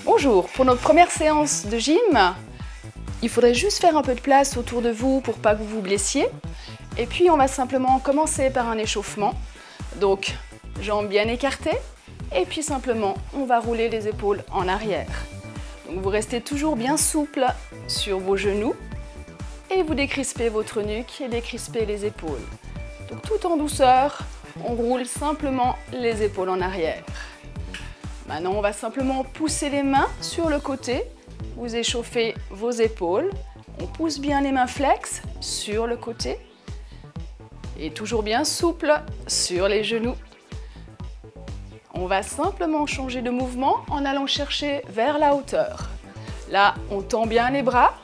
Bonjour, pour notre première séance de gym, il faudrait juste faire un peu de place autour de vous pour pas que vous vous blessiez. Et puis on va simplement commencer par un échauffement. Donc jambes bien écartées et puis simplement on va rouler les épaules en arrière. Donc vous restez toujours bien souple sur vos genoux et vous décrispez votre nuque et décrispez les épaules. Donc tout en douceur, on roule simplement les épaules en arrière. Maintenant, on va simplement pousser les mains sur le côté. Vous échauffez vos épaules. On pousse bien les mains flex sur le côté. Et toujours bien souple sur les genoux. On va simplement changer de mouvement en allant chercher vers la hauteur. Là, on tend bien les bras.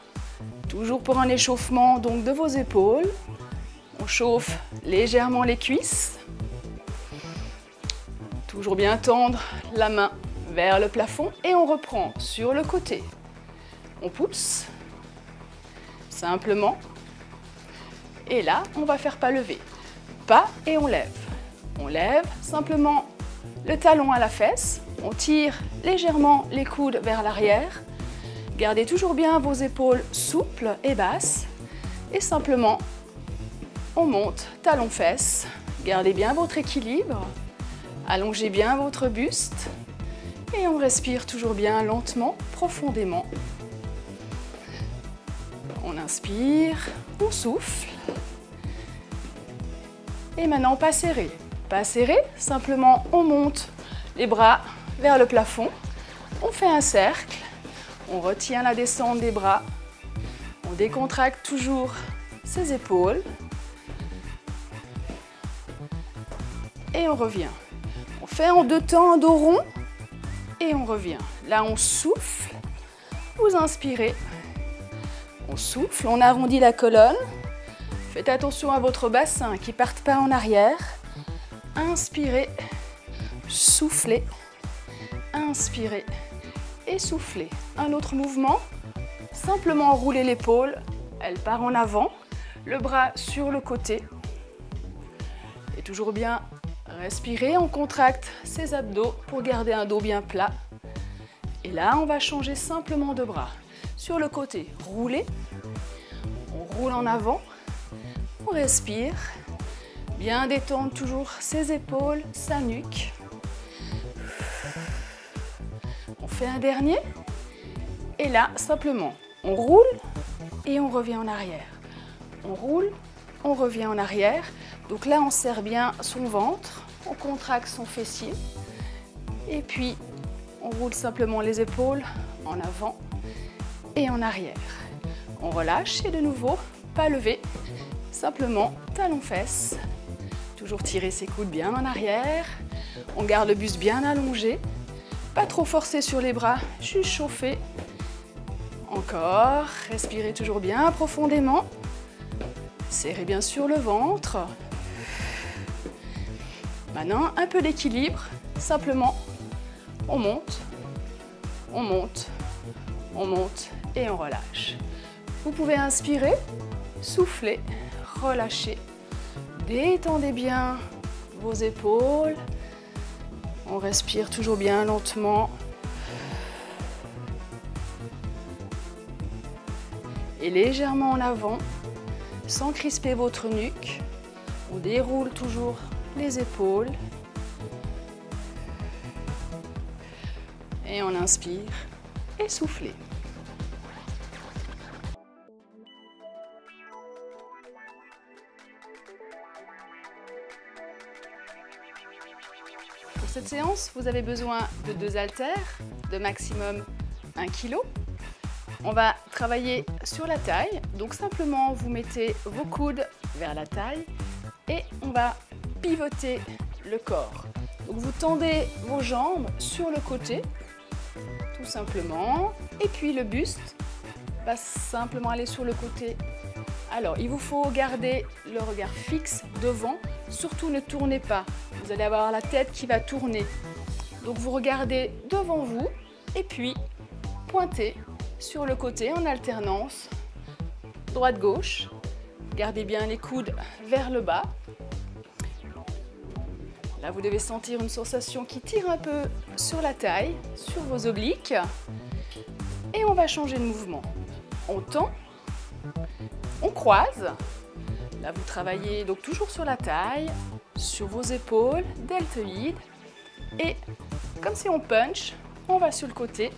Toujours pour un échauffement donc de vos épaules. On chauffe légèrement les cuisses. Toujours bien tendre la main vers le plafond et on reprend sur le côté. On pousse, simplement. Et là, on va faire pas lever. Pas et on lève. On lève simplement le talon à la fesse. On tire légèrement les coudes vers l'arrière. Gardez toujours bien vos épaules souples et basses. Et simplement, on monte talon-fesse. Gardez bien votre équilibre. Allongez bien votre buste et on respire toujours bien lentement, profondément. On inspire, on souffle. Et maintenant, pas serré. Pas serré, simplement on monte les bras vers le plafond. On fait un cercle, on retient la descente des bras. On décontracte toujours ses épaules. Et on revient. On fait en deux temps un dos rond et on revient. Là, on souffle. Vous inspirez. On souffle, on arrondit la colonne. Faites attention à votre bassin qui ne parte pas en arrière. Inspirez, soufflez, inspirez et soufflez. Un autre mouvement, simplement rouler l'épaule. Elle part en avant, le bras sur le côté. Et toujours bien respirez, on contracte ses abdos pour garder un dos bien plat. Et là, on va changer simplement de bras. Sur le côté, roulez. On roule en avant. On respire. Bien détendre toujours ses épaules, sa nuque. On fait un dernier. Et là, simplement, on roule et on revient en arrière. On roule, on revient en arrière. Donc là, on serre bien son ventre. On contracte son fessier et puis on roule simplement les épaules en avant et en arrière. On relâche et de nouveau, pas levé, simplement talon-fesse. Toujours tirer ses coudes bien en arrière. On garde le buste bien allongé. Pas trop forcer sur les bras, juste chauffer. Encore, respirez toujours bien profondément. Serrez bien sûr le ventre. Maintenant, un peu d'équilibre, simplement, on monte, on monte, on monte et on relâche. Vous pouvez inspirer, souffler, relâcher, détendez bien vos épaules. On respire toujours bien lentement. Et légèrement en avant, sans crisper votre nuque. On déroule toujours les épaules. Et on inspire et soufflez. Pour cette séance, vous avez besoin de 2 haltères de maximum 1 kg. On va travailler sur la taille. Donc simplement, vous mettez vos coudes vers la taille et on va pivoter le corps. Donc vous tendez vos jambes sur le côté, tout simplement. Et puis le buste va simplement aller sur le côté. Alors, il vous faut garder le regard fixe devant. Surtout, ne tournez pas. Vous allez avoir la tête qui va tourner. Donc, vous regardez devant vous. Et puis, pointez sur le côté en alternance, droite-gauche. Gardez bien les coudes vers le bas. Là, vous devez sentir une sensation qui tire un peu sur la taille, sur vos obliques. Et on va changer de mouvement. On tend, on croise. Là, vous travaillez donc toujours sur la taille, sur vos épaules, deltoïdes. Et comme si on punch, on va sur le côté.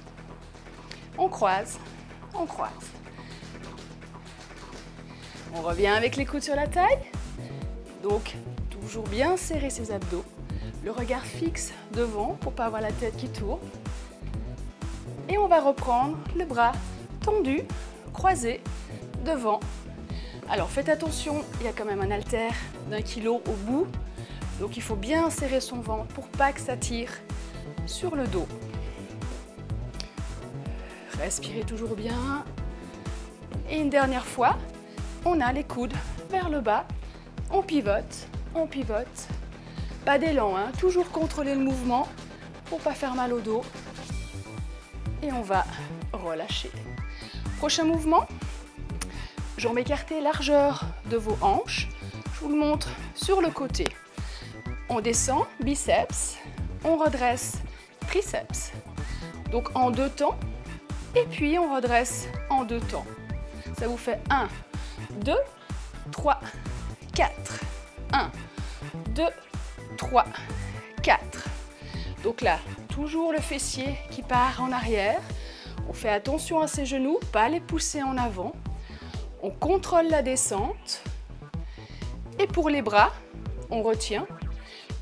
On croise, on croise. On revient avec les coudes sur la taille. Donc, toujours bien serrer ses abdos. Le regard fixe devant pour ne pas avoir la tête qui tourne. Et on va reprendre le bras tendu, croisé, devant. Alors, faites attention, il y a quand même un haltère d'1 kg au bout. Donc, il faut bien serrer son ventre pour pas que ça tire sur le dos. Respirez toujours bien. Et une dernière fois, on a les coudes vers le bas. On pivote, on pivote. Pas d'élan, hein, toujours contrôler le mouvement pour pas faire mal au dos. Et on va relâcher. Prochain mouvement, jambes écartées, largeur de vos hanches. Je vous le montre sur le côté. On descend, biceps, on redresse, triceps. Donc en 2 temps. Et puis on redresse en 2 temps. Ça vous fait 1, 2, 3, 4. 1, 2, 3, 4. Donc là, toujours le fessier qui part en arrière. On fait attention à ses genoux, pas les pousser en avant. On contrôle la descente. Et pour les bras, on retient.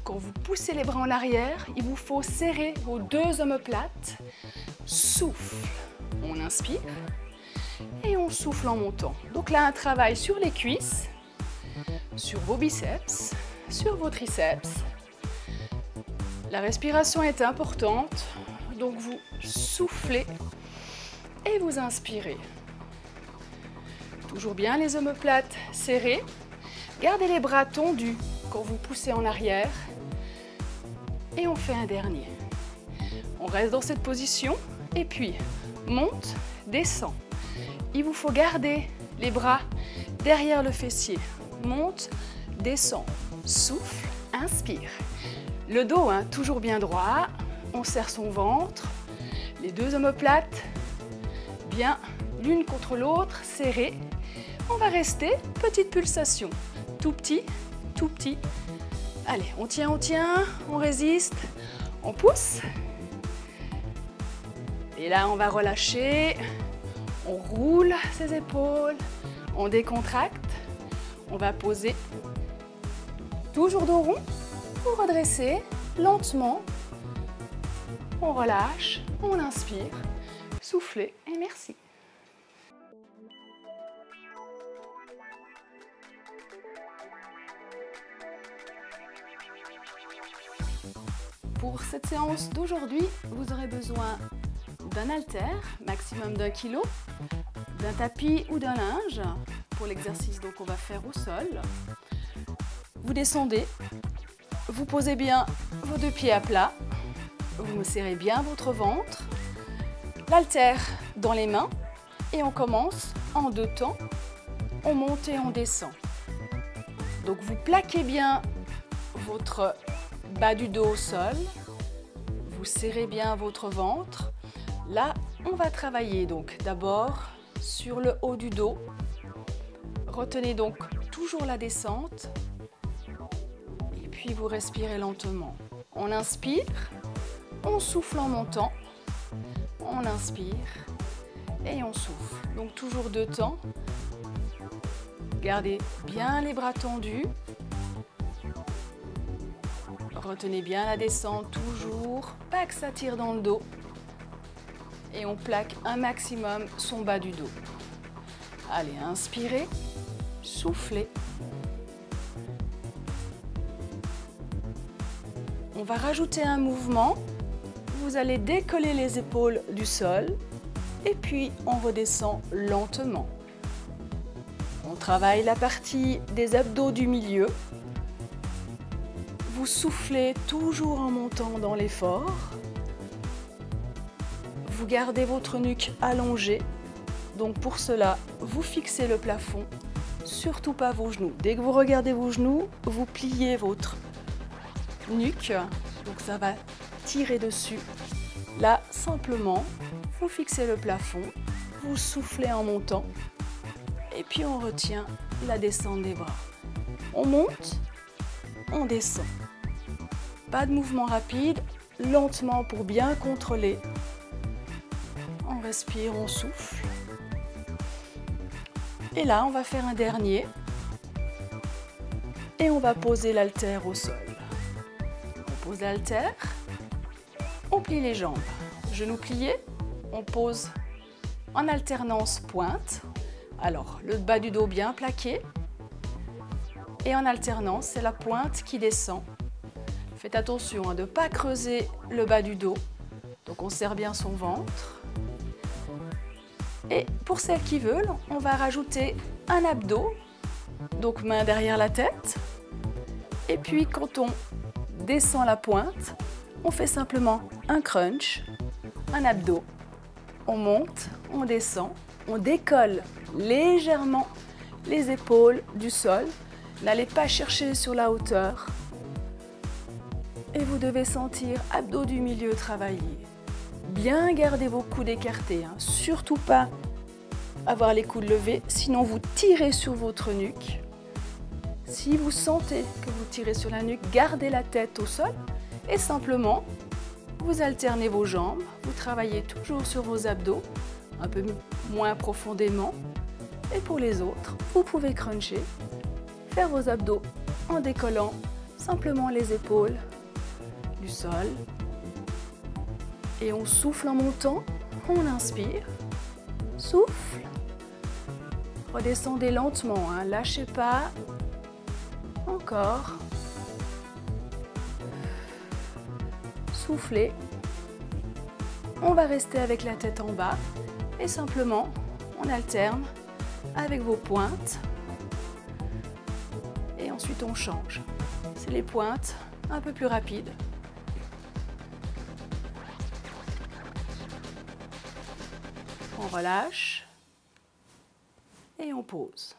Quand vous poussez les bras en arrière, il vous faut serrer vos 2 omoplates. Souffle. On inspire et on souffle en montant. Donc là, un travail sur les cuisses, sur vos biceps, sur vos triceps. La respiration est importante, donc vous soufflez et vous inspirez. Toujours bien les omoplates serrées. Gardez les bras tendus quand vous poussez en arrière. Et on fait un dernier. On reste dans cette position et puis monte, descend. Il vous faut garder les bras derrière le fessier. Monte, descend, souffle, inspire. Le dos, hein, toujours bien droit. On serre son ventre. Les 2 omoplates, bien l'une contre l'autre, serrées. On va rester, petite pulsation. Tout petit, tout petit. Allez, on tient, on résiste, on pousse. Et là, on va relâcher, on roule ses épaules, on décontracte, on va poser. Toujours dos rond, vous redressez lentement, on relâche, on inspire, soufflez et merci. Pour cette séance d'aujourd'hui, vous aurez besoin d'un haltère, maximum d'1 kg, d'un tapis ou d'un linge pour l'exercice qu'on va faire au sol. Vous descendez, vous posez bien vos 2 pieds à plat, vous me serrez bien votre ventre, l'haltère dans les mains et on commence en 2 temps, on monte et on descend. Donc vous plaquez bien votre bas du dos au sol, vous serrez bien votre ventre. Là, on va travailler donc d'abord sur le haut du dos. Retenez donc toujours la descente. Et puis vous respirez lentement. On inspire, on souffle en montant. On inspire et on souffle. Donc toujours 2 temps. Gardez bien les bras tendus. Retenez bien la descente toujours. Pas que ça tire dans le dos. Et on plaque un maximum son bas du dos. Allez, inspirez, soufflez. On va rajouter un mouvement. Vous allez décoller les épaules du sol et puis on redescend lentement. On travaille la partie des abdos du milieu. Vous soufflez toujours en montant dans l'effort. vous gardez votre nuque allongée. Donc pour cela, vous fixez le plafond, surtout pas vos genoux. Dès que vous regardez vos genoux, vous pliez votre nuque, donc ça va tirer dessus. Là, simplement, vous fixez le plafond, vous soufflez en montant, et puis on retient la descente des bras. On monte, on descend. Pas de mouvement rapide, lentement pour bien contrôler. On respire, on souffle. Et là, on va faire un dernier. Et on va poser l'haltère au sol. On pose l'haltère, on plie les jambes. Genoux pliés, on pose en alternance pointe. Alors, le bas du dos bien plaqué. Et en alternance, c'est la pointe qui descend. Faites attention de ne pas creuser le bas du dos. Donc, on serre bien son ventre. Et pour celles qui veulent, on va rajouter un abdo, donc main derrière la tête. Et puis quand on descend la pointe, on fait simplement un crunch, un abdo. On monte, on descend, on décolle légèrement les épaules du sol. N'allez pas chercher sur la hauteur. Et vous devez sentir abdos du milieu travailler. Bien garder vos coudes écartés, hein. Surtout pas avoir les coudes levés, sinon vous tirez sur votre nuque. Si vous sentez que vous tirez sur la nuque, gardez la tête au sol et simplement vous alternez vos jambes, vous travaillez toujours sur vos abdos, un peu moins profondément. Et pour les autres, vous pouvez cruncher, faire vos abdos en décollant simplement les épaules du sol. Et on souffle en montant, on inspire, souffle, redescendez lentement, hein, lâchez pas, encore, soufflez, on va rester avec la tête en bas et simplement on alterne avec vos pointes et ensuite on change, c'est les pointes un peu plus rapides. On relâche et on pose.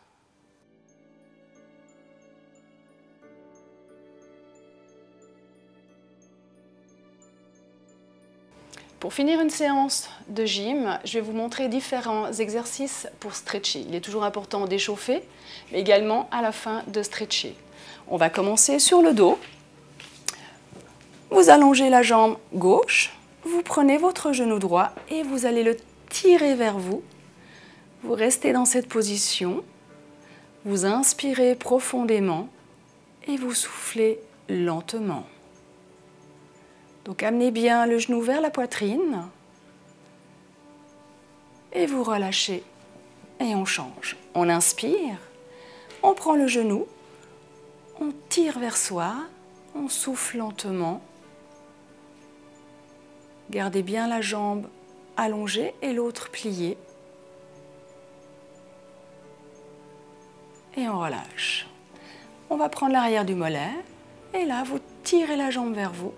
Pour finir une séance de gym, je vais vous montrer différents exercices pour stretcher. Il est toujours important d'échauffer, mais également à la fin de stretcher. On va commencer sur le dos. Vous allongez la jambe gauche, vous prenez votre genou droit et vous allez le tirer vers vous. Vous restez dans cette position. Vous inspirez profondément et vous soufflez lentement. Donc amenez bien le genou vers la poitrine et vous relâchez et on change. On inspire, on prend le genou, on tire vers soi, on souffle lentement. Gardez bien la jambe allongée et l'autre pliée. Et on relâche. On va prendre l'arrière du mollet et là vous tirez la jambe vers vous.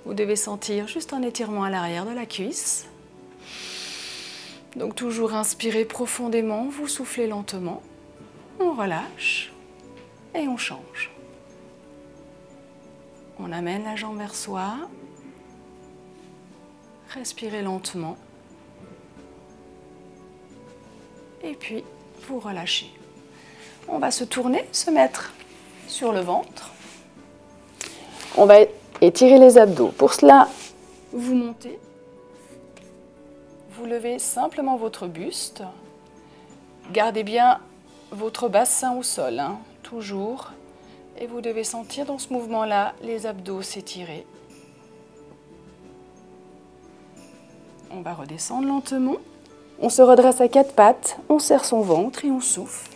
Vous devez sentir juste un étirement à l'arrière de la cuisse. Donc toujours inspirez profondément, vous soufflez lentement. On relâche et on change. On amène la jambe vers soi. Respirez lentement. Et puis vous relâchez. On va se tourner, se mettre sur le ventre. On va étirer les abdos. Pour cela, vous montez. Vous levez simplement votre buste. Gardez bien votre bassin au sol, hein, toujours. Et vous devez sentir dans ce mouvement-là les abdos s'étirer. On va redescendre lentement. On se redresse à quatre pattes. On serre son ventre et on souffle.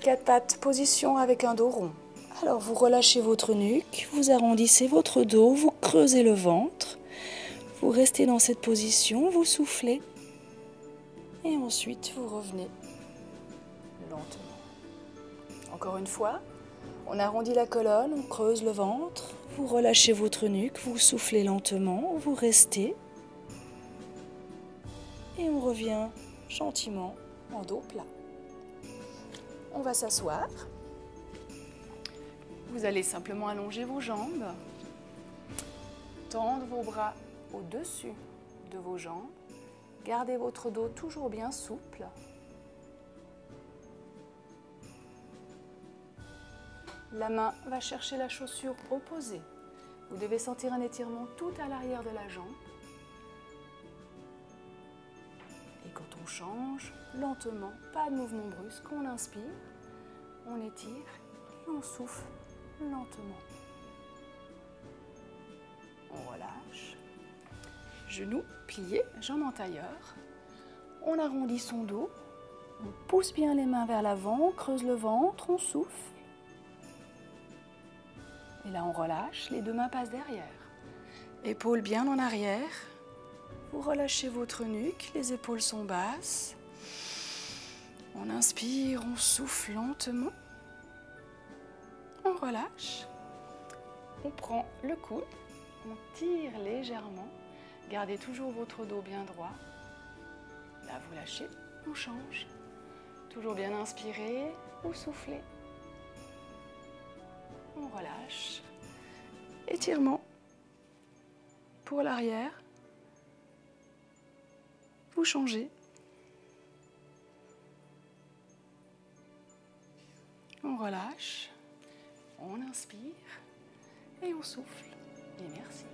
Quatre pattes, position avec un dos rond. Alors vous relâchez votre nuque, vous arrondissez votre dos, vous creusez le ventre. Vous restez dans cette position, vous soufflez. Et ensuite vous revenez lentement. Encore une fois, On arrondit la colonne, on creuse le ventre. Vous relâchez votre nuque, vous soufflez lentement, vous restez. Et on revient gentiment en dos plat. On va s'asseoir. Vous allez simplement allonger vos jambes. Tendre vos bras au-dessus de vos jambes. Gardez votre dos toujours bien souple. La main va chercher la chaussure opposée. Vous devez sentir un étirement tout à l'arrière de la jambe. Et quand on change, lentement, pas de mouvement brusque, on inspire, on étire et on souffle lentement. On relâche. Genoux pliés, jambes en tailleur. On arrondit son dos. On pousse bien les mains vers l'avant, on creuse le ventre, on souffle. Et là, on relâche, les deux mains passent derrière. Épaules bien en arrière. Vous relâchez votre nuque, les épaules sont basses. On inspire, on souffle lentement. On relâche. On prend le coude, on tire légèrement. Gardez toujours votre dos bien droit. Là, vous lâchez, on change. Toujours bien inspirer ou souffler. On relâche. Étirement pour l'arrière. Vous changez. On relâche. On inspire et on souffle. Et merci.